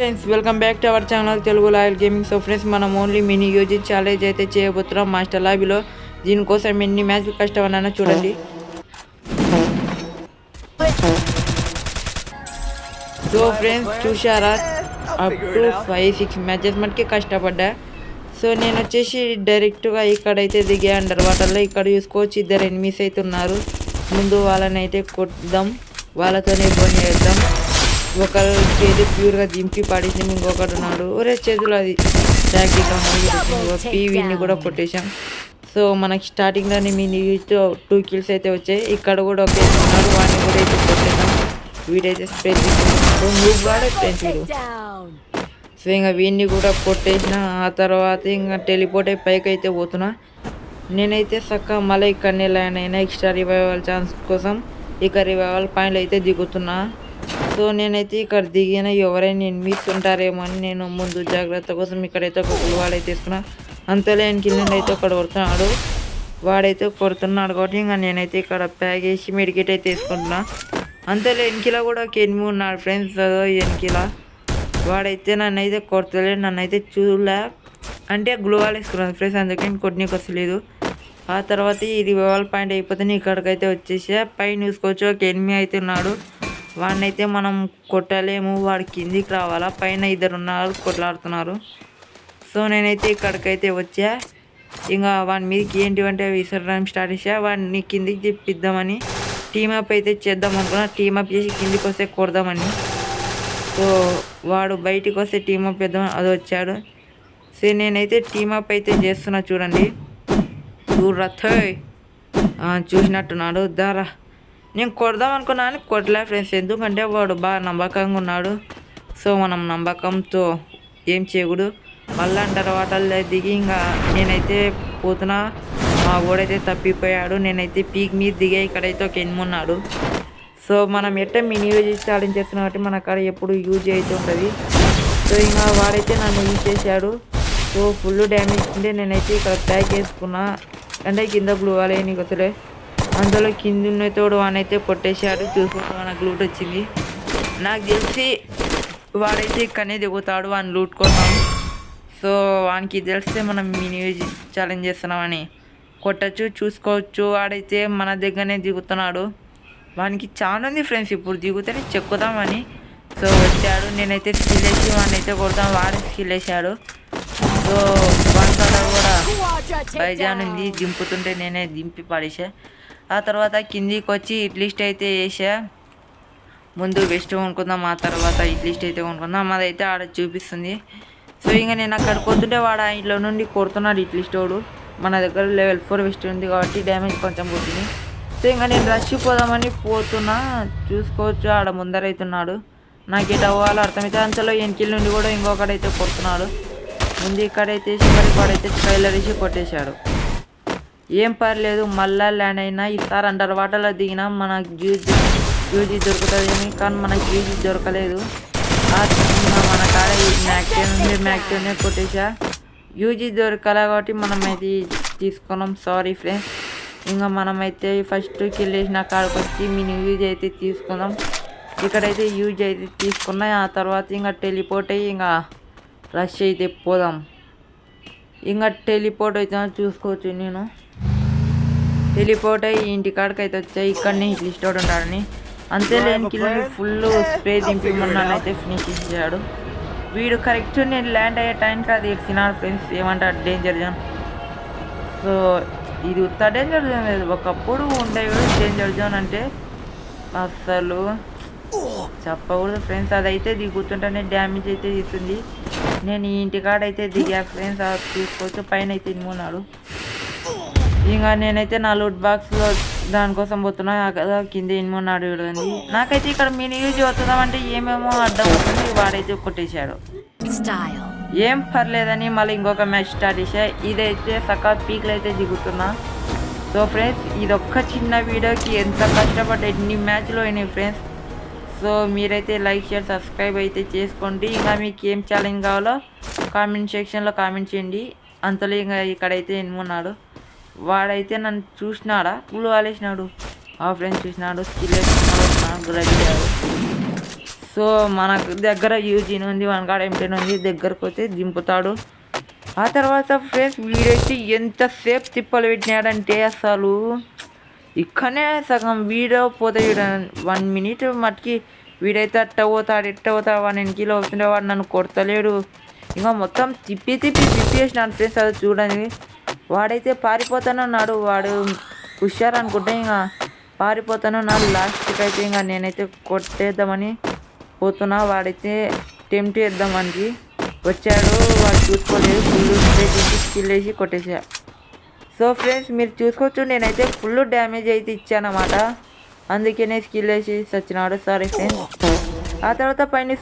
Friends welcome back to our channel Telugu loyal gaming. So friends మనం only mini UG challenge అయితే చేయబోతున్నాం master లాబీలో. దీనికోసం ఎన్ని మ్యాచ్లు కష్టమన్నా చూడండి. సో ఫ్రెండ్స్ చూసారా, అప్ టు 5-6 మ్యాచెస్ మనకి కష్టపడ్డా. సో నేను వచ్చేసి డైరెక్ట్గా ఇక్కడైతే దిగే అండర్ వాటర్లో. ఇక్కడ చూసుకోవచ్చు, ఇద్దరు ఎనిమిస్ అయితే ఉన్నారు. ముందు వాళ్ళని అయితే కొద్దాం, వాళ్ళతోనే ఇబ్బంది చేద్దాం. ఒకరు చేతి ప్యూర్గా దింపి పడేసింది, ఇంకొకటి ఉన్నాడు ఒరే చేతులు అది ప్రాక్టిక్గా పీవీని కూడా కొట్టేశాం. సో మనకి స్టార్టింగ్లోనే మినీ 2 kills అయితే వచ్చాయి. ఇక్కడ కూడా ఒక ఉన్నాడు, వాడిని కూడా అయితే కొట్టేసాం. వీడైతే స్ప్రే తీసుకుంటున్నాడు, నువ్వు కూడా పెంచుడు. సో ఇంకా వీడిని కూడా కొట్టేసిన. ఆ తర్వాత ఇంకా టెలిపోర్ట్ అయి పైకి అయితే పోతున్నా. నేనైతే చక్కగా మళ్ళీ ఇక్కడనే ల్యాండ్ అయినా ఎక్స్ట్రా రివైవల్ ఛాన్స్ కోసం. ఇక రివైవల్ పాయింట్లు అయితే దిగుతున్నా. సో నేనైతే ఇక్కడ దిగిన ఎవరైనా ఎనిమిస్ ఉంటారేమో అని నేను ముందు జాగ్రత్త కోసం ఇక్కడైతే ఒక వాడైతే తీసుకున్నా. అంతలో ఎన్కిల్ అయితే ఒకడు కొడుతున్నాడు, వాడైతే కొడుతున్నాడు కాబట్టి ఇంకా నేనైతే ఇక్కడ ప్యాక్ చేసి మెడికేట్ అయితే తీసుకుంటున్నా. అంతలో ఎన్కిలా కూడా ఒక ఎనిమిది ఉన్నాడు ఫ్రెండ్స్. అదో ఎన్కిలా వాడైతే నన్ను అయితే కొడతలేదు, నన్ను అయితే చూడలే అంటే గ్లోవాల్ వేసుకున్నాను ఫ్రెండ్స్, అందుకని కొట్టనీకి వస్తలేదు. ఆ తర్వాత ఈ రివైవల్ పాయింట్ అయిపోతే ఇక్కడికైతే వచ్చేసా. పైన చూసుకోవచ్చు ఒక ఎనిమిది అయితే ఉన్నాడు, వాడిని అయితే మనం కొట్టలేము, వాడు కిందికి రావాలా. పైన ఇద్దరు ఉన్నారు కొట్లాడుతున్నారు. సో నేనైతే ఇక్కడికైతే వచ్చా. ఇంకా వాడి మీదకి ఏంటివంటే విసరడం స్టార్ట్ చేసా. వాడిని కిందికి తెప్పిద్దామని టీమప్ అయితే చేద్దాం అనుకున్నా. టీమప్ చేసి కిందికి వస్తే కొడదామని. సో వాడు బయటికి వస్తే టీమప్ చేద్దాం, అది వచ్చాడు. సో నేనైతే టీమప్ అయితే చేస్తున్నా, చూడండి. చూడరా చూసినట్టున్నాడు, దారా నేను కొడదాం అనుకున్నా అని కొట్టలే ఫ్రెండ్స్, ఎందుకంటే వాడు బాగా నమ్మకంగా ఉన్నాడు. సో మనం నమ్మకంతో ఏం చేయకూడదు. మళ్ళీ అండర్ వాటర్లో దిగి ఇంకా నేనైతే పోతున్నా. మా వాడైతే తప్పిపోయాడు. నేనైతే పీక్ మీద దిగా. ఇక్కడైతే ఒక ఎనిమిది ఉన్నాడు. సో మనం ఎట్ట మినీ యూజ్ ఛాలెంజ్ చేస్తున్నాం కాబట్టి మన అక్కడ ఎప్పుడు యూజ్ అయితే ఉంటుంది. సో ఇంకా వాడైతే నన్ను యూజ్ చేశాడు. సో ఫుల్ డ్యామేజ్ ఉంటే నేనైతే ఇక్కడ ప్యాక్ చేసుకున్నా. అంటే కింద గ్లూ వాలే నీకు వస్తలే. అందులో కింద ఉన్న తోడు వానైతే కొట్టేశాడు. చూసుకుంటా నాకు లూట్ వచ్చింది. నాకు తెలిసి వాడైతే ఇక్కడనే దిగుతాడు వాని లూట్ కోసం. సో వానికి తెలిస్తే మనం మినీ యూజ్ ఛాలెంజ్ చేస్తున్నామని కొట్టచ్చు, చూసుకోవచ్చు. వాడైతే మన దగ్గరనే దిగుతున్నాడు. వానికి చాలా ఉంది ఫ్రెండ్స్, ఇప్పుడు దిగుతేనే చెక్కుదామని. సో వచ్చాడు, నేనైతే స్కిల్ వేసి వాడిని అయితే కొడతాం. వాడే స్కిల్ వేసాడు. సో వాడి కలర్ కూడా బైజాన్ ఉంది, దింపుతుంటే నేనే దింపి పడేసా. ఆ తర్వాత కిందికి వచ్చి ఇట్లిస్ట్ అయితే వేసా. ముందు వెస్ట్ కొనుక్కుందాం, ఆ తర్వాత ఇట్లిస్ట్ అయితే కొనుక్కుందాం. అదైతే ఆడ చూపిస్తుంది. సో ఇంకా నేను అక్కడ పోతుంటే వాడు ఇంట్లో నుండి కొడుతున్నాడు ఇట్లిస్ట్ వాడు. మన దగ్గర లెవెల్ 4 వెస్ట్ ఉంది కాబట్టి డ్యామేజ్ కొంచెం పోతుంది. సో ఇంకా నేను రష్ పోదామని పోతున్నా. చూసుకోవచ్చు ఆడ ముందరైతున్నాడు. నాకు ఎటు అవ్వాలో అర్థమైతే. అంతలో ఎన్కిల్ నుండి కూడా ఇంకొకడైతే కొడుతున్నాడు. ముందు ఇక్కడైతే చివరికి వాడైతే ట్రైలర్ వేసి కొట్టేశాడు. ఏం పర్లేదు, మళ్ళా ల్యాండ్ అయినా. ఈసారి అండర్ వాటర్లో దిగినా మనకు యూజీ దొరుకుతుంది, కానీ మనకు యూజీ దొరకలేదు. మన కాడ మ్యాక్టోనే కొట్టేసా. యూజీ దొరకలే కాబట్టి మనమైతే తీసుకున్నాం. Sorry friends. ఇంకా మనమైతే ఫస్ట్ కిల్ వేసిన కాడికి వచ్చి మినీ యూజ్ అయితే తీసుకుందాం. ఇక్కడైతే యూజ్ అయితే తీసుకున్నా. ఆ తర్వాత ఇంకా టెలిపోర్ట్ అయ్యి ఇంకా రష్ అయితే పోదాం. ఇంకా టెలిపోర్ట్ అయితే చూసుకోవచ్చు. నేను టెలిపోర్ట్ అయ్యి ఇంటికాడికి అయితే వచ్చాయి. ఇక్కడనే లిస్ట్ అవుట్ ఉంటాడని. అంతే లేనికి ఫుల్ స్ప్రే దింపిమన్నానైతే ఫినిష్ చేశాడు వీడు. కరెక్ట్ నేను ల్యాండ్ అయ్యే టైంకి అది ఇచ్చినాడు ఫ్రెండ్స్. ఏమంటారు డేంజర్ జోన్. సో ఇది ఉత్త డేంజర్ జోన్ లేదు, ఒకప్పుడు ఉండేవి డేంజర్ జోన్ అంటే అసలు చెప్పకూడదు ఫ్రెండ్స్. అదైతే దిగుతుంటేనే డ్యామేజ్ అయితే ఇస్తుంది. నేను ఈ ఇంటికాడైతే దిగా ఫ్రెండ్స్, అది చూసుకోవచ్చు. పైన అయితే ఇన్నున్నాడు. ఇంకా నేనైతే నా లూట్ బాక్స్లో దానికోసం పోతున్నా కదా, కింద ఇన్నున్నాడు చూడండి. నాకైతే ఇక్కడ మినీ యూజ్ అవుతుందామంటే ఏమేమో అడ్డం అవుతుంది. వాడైతే కొట్టేశాడు. ఏం పర్లేదని మళ్ళీ ఇంకొక మ్యాచ్ స్టార్ట్ చేసా. ఇదైతే సకా పీక్లు అయితే దిగుతున్నా. సో ఫ్రెండ్స్ ఇదొక్క చిన్న వీడియోకి ఎంత కష్టపడి ఎన్ని మ్యాచ్లు అయినాయి ఫ్రెండ్స్. సో మీరైతే లైక్ షేర్ సబ్స్క్రైబ్ అయితే చేసుకోండి. ఇంకా మీకు ఏం ఛాలెంజ్ కావాలో కామెంట్ సెక్షన్లో కామెంట్ చేయండి. అంతలో ఇంకా ఇక్కడైతే ఎన్నున్నాడు. వాడైతే నన్ను చూసినాడా, పులు వాలేసినాడు. ఆ ఫ్రెండ్స్ చూసినాడు, స్కిల్ వేసుకున్నాడు, నాకు రెడీ అయ్యాడు. సో మన దగ్గర యూజీన్ ఉంది, మన కాడ ఎంటెన్ ఉంది, దగ్గరకు వచ్చి దింపుతాడు. ఆ తర్వాత ఫ్రెండ్స్ వీడైతే ఎంతసేపు తిప్పలు పెట్టినాడంటే అసలు ఇక్కడనే సగం వీడియో పోతే 1 minute మటుకి వీడైతే అట్ట పోతాడు ఎట్ట పోతాడు, వాడు ఎన్నికలో అవుతుండే వాడు నన్ను కొడతలేడు. ఇంకా మొత్తం తిప్పి వేసినాడు ఫ్రెండ్స్. అది చూడండి, వాడైతే పారిపోతానన్నాడు. వాడు హుషారు అనుకుంటే ఇంకా పారిపోతానన్నాడు. లాస్ట్కి అయితే ఇంకా నేనైతే కొట్టేద్దామని పోతున్నా. వాడైతే టెంప్ట్ చేద్దామని వచ్చాడు, వాడు చూసుకోలేదు. ఫుల్ స్కిల్ వేసి కొట్టేసా. సో ఫ్రెండ్స్ మీరు చూసుకోవచ్చు, నేనైతే ఫుల్ డ్యామేజ్ అయితే ఇచ్చానమాట. అందుకనే స్కిల్ వేసి చచ్చినాడు. Sorry friends. ఆ తర్వాత పైన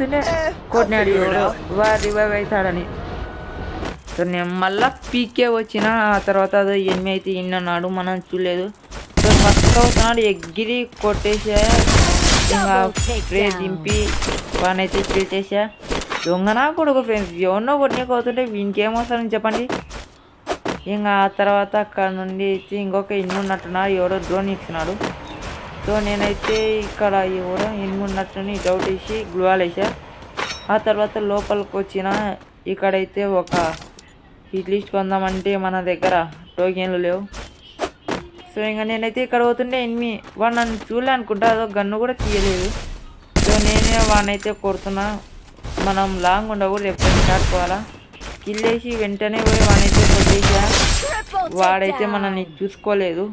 కొట్టినాడు వాడు రివైవ్ అవుతాడని. సో నేను మళ్ళా పీకే వచ్చిన. ఆ తర్వాత అది ఎనిమి అయితే ఇన్నాడు, మనం చూడలేదు. సో ఫస్ట్ అవుతున్నాడు, ఎగిరి కొట్టేసా. ఇంకా స్ప్రే దింపి వానైతే స్ప్రే చేసా. దొంగనా కొడుకు ఫ్రెండ్స్, ఎవరినో కొట్టినకు అవుతుంటే ఇంకేమొస్తారని చెప్పండి. ఇంకా ఆ తర్వాత అక్కడ నుండి అయితే ఇంకొక ఎనిమి ఉన్నట్టున్నాడు, ఎవరో డ్రోన్ ఇచ్చినాడు. సో నేనైతే ఇక్కడ ఎవరో ఎనిమి ఉన్నట్టుని డౌట్ వేసి గ్లూవాల్ వేసా. ఆ తర్వాత లోపలికి వచ్చిన. ఇక్కడైతే ఒక హిట్ లిస్ట్ కొందామంటే మన దగ్గర టోకెన్లు లేవు. సో ఇంకా నేనైతే ఇక్కడ పోతుండే ఎనిమి వాడు నన్ను చూడలే అనుకుంటా, అదో గన్ను కూడా తీయలేదు. సో నేనే వాడినైతే కొడుతున్నా. మనం లాంగ్ ఉండకూడదు, ఎప్పుడైనా స్టార్ట్ పోవాలా. కిల్ వేసి వెంటనే పోయి వాడినైతే కొట్టేసా. వాడైతే మనల్ని చూసుకోలేదు.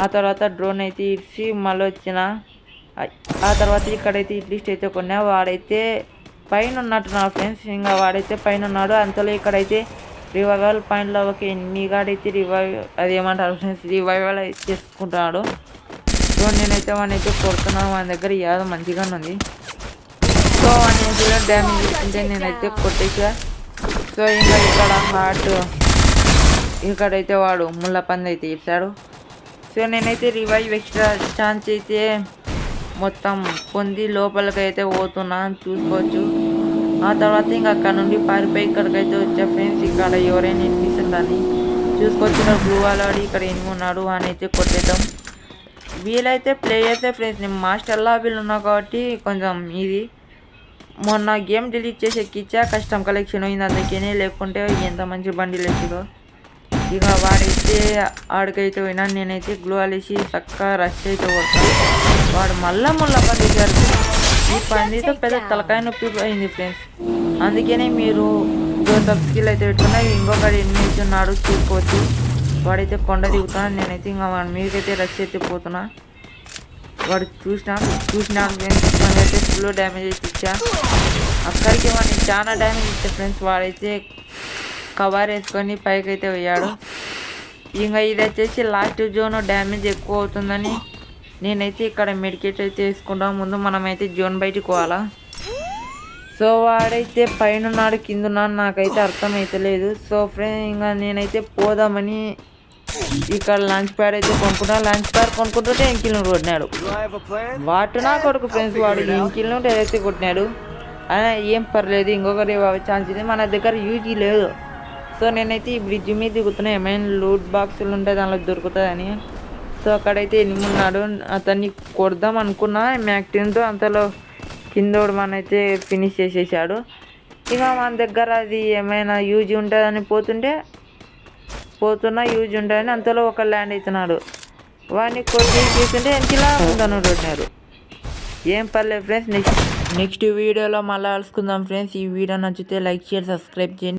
ఆ తర్వాత డ్రోన్ అయితే ఇచ్చి మళ్ళీ వచ్చిన. ఆ తర్వాత ఇక్కడైతే ఇట్లిస్ట్ అయితే కొన్నా. వాడైతే పైన ఉన్నట్టు నా ఫ్రెండ్స్, ఇంకా వాడైతే పైన ఉన్నాడు. అంతలో ఇక్కడైతే రివైవల్ పాయింట్లో ఒక ఎన్నిగాడైతే అదేమంటారు ఫ్రెండ్స్, రివైవల్ చేసుకుంటున్నాడు. సో నేనైతే వాడినైతే కొడుతున్నాను. వాని దగ్గర యాదో మంచిగా ఉంది. సో వాడిని డ్యామేజ్ ఇస్తుంటే నేనైతే కొట్టేసా. సో ఇంకా ఇక్కడ హార్ట్ ఇక్కడైతే వాడు ముళ్ళ పంది అయితే ఇచ్చాడు. సో నేనైతే రివైవ్ ఎక్స్ట్రా ఛాన్స్ అయితే మొత్తం పొంది లోపలికి అయితే పోతున్నా చూసుకోవచ్చు. ఆ తర్వాత ఇంకా అక్కడ నుండి పారిపోయి ఇక్కడికైతే వచ్చా ఫ్రెండ్స్. ఇక్కడ ఎవరైనా ఎనిమిస్తుందని చూసుకోవచ్చు. ఇక్కడ బ్లూ వాలాడి ఇక్కడ ఎనిమి ఉన్నాడు అని అయితే కొట్టేద్దాం. వీలైతే ప్లేయర్సే ఫ్రెండ్స్, నేను మాస్టర్లా వీళ్ళు ఉన్నా కాబట్టి కొంచెం ఇది. మొన్న గేమ్ డిలీట్ చేసి ఎక్కిచ్చా, కస్టమ్ కలెక్షన్ అయింది అందుకనే, లేకుంటే ఎంత మంచి బండి లేచిదో. ఇక వాడైతే ఆడికైతే పోయినా. నేనైతే గ్లూ వేసి చక్కగా రష్ అయితే కొడతాను. వాడు మళ్ళా పండించారు. ఈ పండితో పెద్ద తలకాయ నొప్పి అయింది ఫ్రెండ్స్. అందుకనే మీరు సబ్ స్కిల్ అయితే పెట్టుకున్నా. ఇంకొకటి ఎనిమిది ఉన్నాడు చూసుకోవచ్చు. వాడైతే కొండ దిగుతున్నాడు. నేనైతే ఇంకా వాడి మీదకైతే రష్ అయితే పోతున్నా. వాడు చూసినాడు ఫ్రెండ్స్. మనకైతే ఫుల్ డ్యామేజ్ అయితే ఇచ్చా. అక్కడికి వాడిని చాలా డ్యామేజ్ ఇచ్చా ఫ్రెండ్స్. వాడైతే కవర్ వేసుకొని పైకి అయితే పోయాడు. ఇంకా ఇది వచ్చేసి లాస్ట్ జోన్, డ్యామేజ్ ఎక్కువ అవుతుందని నేనైతే ఇక్కడ మెడికేట్ అయితే వేసుకుంటాం. ముందు మనమైతే జోన్ బయటికి పోవాలా. సో వాడైతే పైన ఉన్నాడు కింద ఉన్నాడు నాకైతే అర్థమైతలేదు. సో ఫ్రెండ్ ఇంకా నేనైతే పోదామని ఇక్కడ లంచ్ ప్యాడ్ అయితే కొనుక్కుంటా. Lunch pad కొనుక్కుంటుంటే ఎంకిల్ను కొట్టినాడు. వాటు నా కొడుకు ఫ్రెండ్స్, వాడు ఎంకిల్ను డైరెక్ట్ కొట్టినాడు. అయినా ఏం పర్లేదు, ఇంకొకరి ఛాన్స్ ఇది. మన దగ్గర యూజీ లేదు. సో నేనైతే ఈ బ్రిడ్జ్ మీద దిగుతున్నా. ఏమైనా లూట్ బాక్సులు ఉంటాయి దానిలో దొరుకుతుందని. సో అక్కడైతే ఎనిమిది ఉన్నాడు. అతన్ని కొడదాం అనుకున్నా మ్యాక్టిన్తో, అంతలో కిందోడు మనైతే ఫినిష్ చేసేసాడు. ఇక మన దగ్గర అది ఏమైనా యూజ్ ఉంటుందని పోతున్నా యూజ్ ఉంటుందని అంతలో ఒక ల్యాండ్ అవుతున్నాడు. వాడిని కొట్టి చేస్తుంటే ఎంతలా ఉందని కొట్టినారు. ఏం పర్లేదు ఫ్రెండ్స్, నెక్స్ట్ వీడియోలో మళ్ళీ కలుసుకుందాం ఫ్రెండ్స్. ఈ వీడియో నచ్చితే లైక్ షేర్ సబ్స్క్రైబ్ చేయండి.